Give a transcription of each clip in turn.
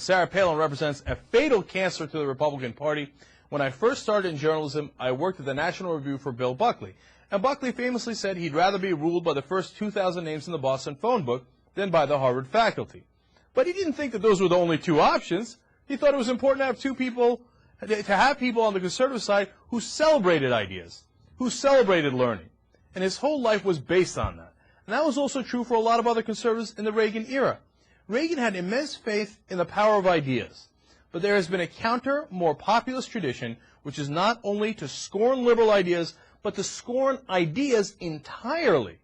Sarah Palin represents a fatal cancer to the Republican Party. When I first started in journalism, I worked at the National Review for Bill Buckley. And Buckley famously said he'd rather be ruled by the first 2,000 names in the Boston phone book than by the Harvard faculty. But he didn't think that those were the only two options. He thought it was important to have people on the conservative side who celebrated ideas, who celebrated learning. And his whole life was based on that. And that was also true for a lot of other conservatives in the Reagan era. Reagan had immense faith in the power of ideas. But there has been a counter, more populist tradition, which is not only to scorn liberal ideas, but to scorn ideas entirely.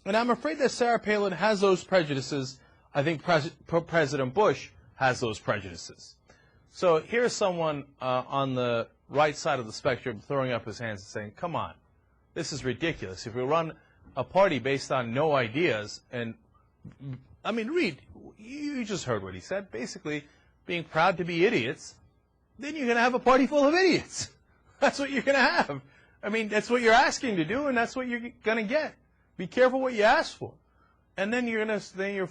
And I'm afraid that Sarah Palin has those prejudices. I think President Bush has those prejudices. So here's someone on the right side of the spectrum throwing up his hands and saying, come on, this is ridiculous. If we run a party based on no ideas, and, I mean, Reed, you just heard what he said. Basically, being proud to be idiots, then you're going to have a party full of idiots. That's what you're going to have. I mean, that's what you're asking to do, and that's what you're going to get. Be careful what you ask for. And then you're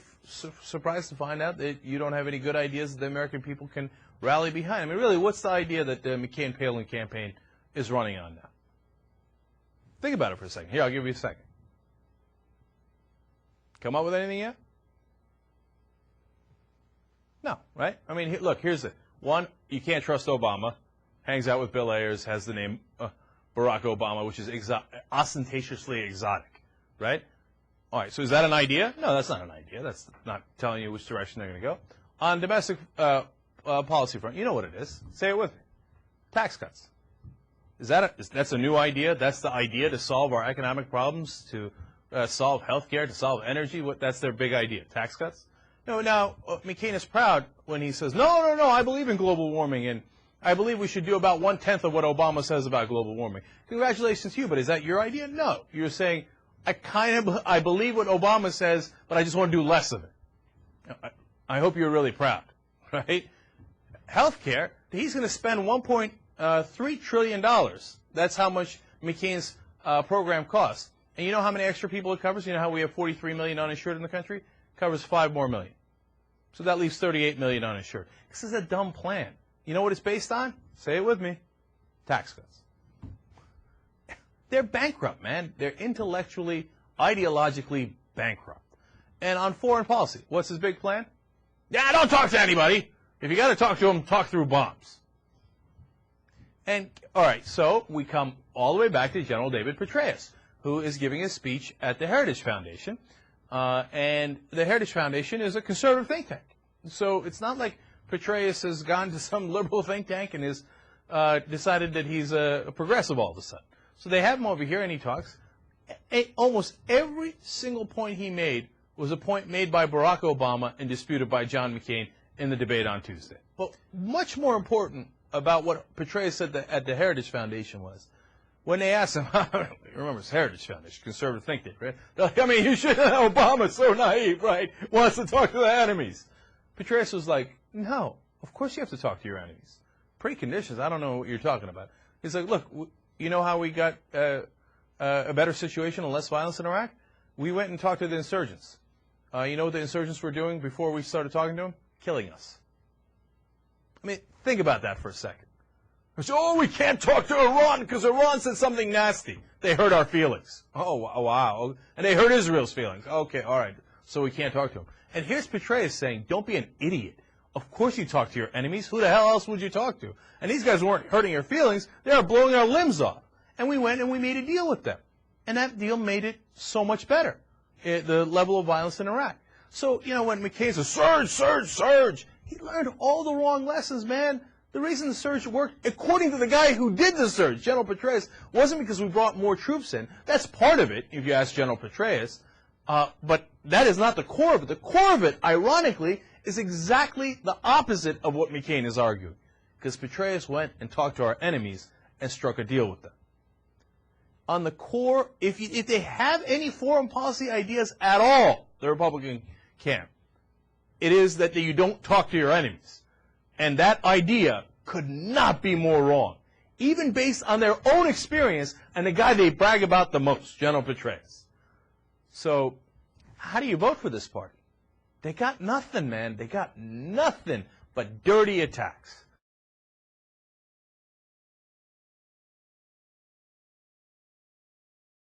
surprised to find out that you don't have any good ideas that the American people can rally behind. I mean, really, what's the idea that the McCain-Palin campaign is running on now? Think about it for a second. Here, I'll give you a second. Come up with anything yet? No, right? I mean, look, here's it. One, you can't trust Obama. Hangs out with Bill Ayers, has the name Barack Obama, which is ostentatiously exotic, right? All right, so is that an idea? No, that's not an idea. That's not telling you which direction they're going to go. On domestic policy front, you know what it is. Say it with me. Tax cuts. That's a new idea? That's the idea to solve our economic problems, to solve health care, to solve energy? That's their big idea, tax cuts? No, now, McCain is proud when he says, no, I believe in global warming, and I believe we should do about 1/10 of what Obama says about global warming. Congratulations to you, but is that your idea? No. You're saying, I believe what Obama says, but I just want to do less of it. I hope you're really proud, right? Healthcare, he's going to spend $1.3 trillion. That's how much McCain's program costs. And you know how many extra people it covers? You know how we have 43 million uninsured in the country? It covers 5 more million. So that leaves 38 million uninsured. This is a dumb plan. You know what it's based on? Say it with me. Tax cuts. They're bankrupt, man. They're intellectually, ideologically bankrupt. And on foreign policy, what's his big plan? Yeah, don't talk to anybody. If you got to talk to them, talk through bombs. And, all right, so we come all the way back to General David Petraeus, who is giving a speech at the Heritage Foundation. And the Heritage Foundation is a conservative think tank. So it's not like Petraeus has gone to some liberal think tank and has decided that he's a progressive all of a sudden. So they have him over here, and he talks. Almost every single point he made was a point made by Barack Obama and disputed by John McCain in the debate on Tuesday. But much more important about what Petraeus said at the Heritage Foundation was, when they asked him, remember it's Heritage Foundation, conservative think tank, right? They're like, I mean, you should know Obama's so naive, right? Wants to talk to the enemies. Petraeus was like, no, of course you have to talk to your enemies. Preconditions, I don't know what you're talking about. He's like, look, you know how we got a better situation and less violence in Iraq? We went and talked to the insurgents. You know what the insurgents were doing before we started talking to them? Killing us. I mean, think about that for a second. Oh, we can't talk to Iran because Iran said something nasty. They hurt our feelings. Oh, wow. And they hurt Israel's feelings. Okay, all right. So we can't talk to them. And here's Petraeus saying, don't be an idiot. Of course you talk to your enemies. Who the hell else would you talk to? And these guys weren't hurting your feelings. They were blowing our limbs off. And we went and we made a deal with them. And that deal made it so much better, the level of violence in Iraq. So, you know, when McCain says, surge, he learned all the wrong lessons, man. The reason the surge worked, according to the guy who did the surge, General Petraeus, wasn't because we brought more troops in. That's part of it, if you ask General Petraeus. But that is not the core of it. The core of it, ironically, is exactly the opposite of what McCain is arguing. Because Petraeus went and talked to our enemies and struck a deal with them. On the core, if they have any foreign policy ideas at all, the Republican camp, it is that you don't talk to your enemies. And that idea could not be more wrong, even based on their own experience and the guy they brag about the most, General Petraeus. So how do you vote for this party? They got nothing, man. They got nothing but dirty attacks.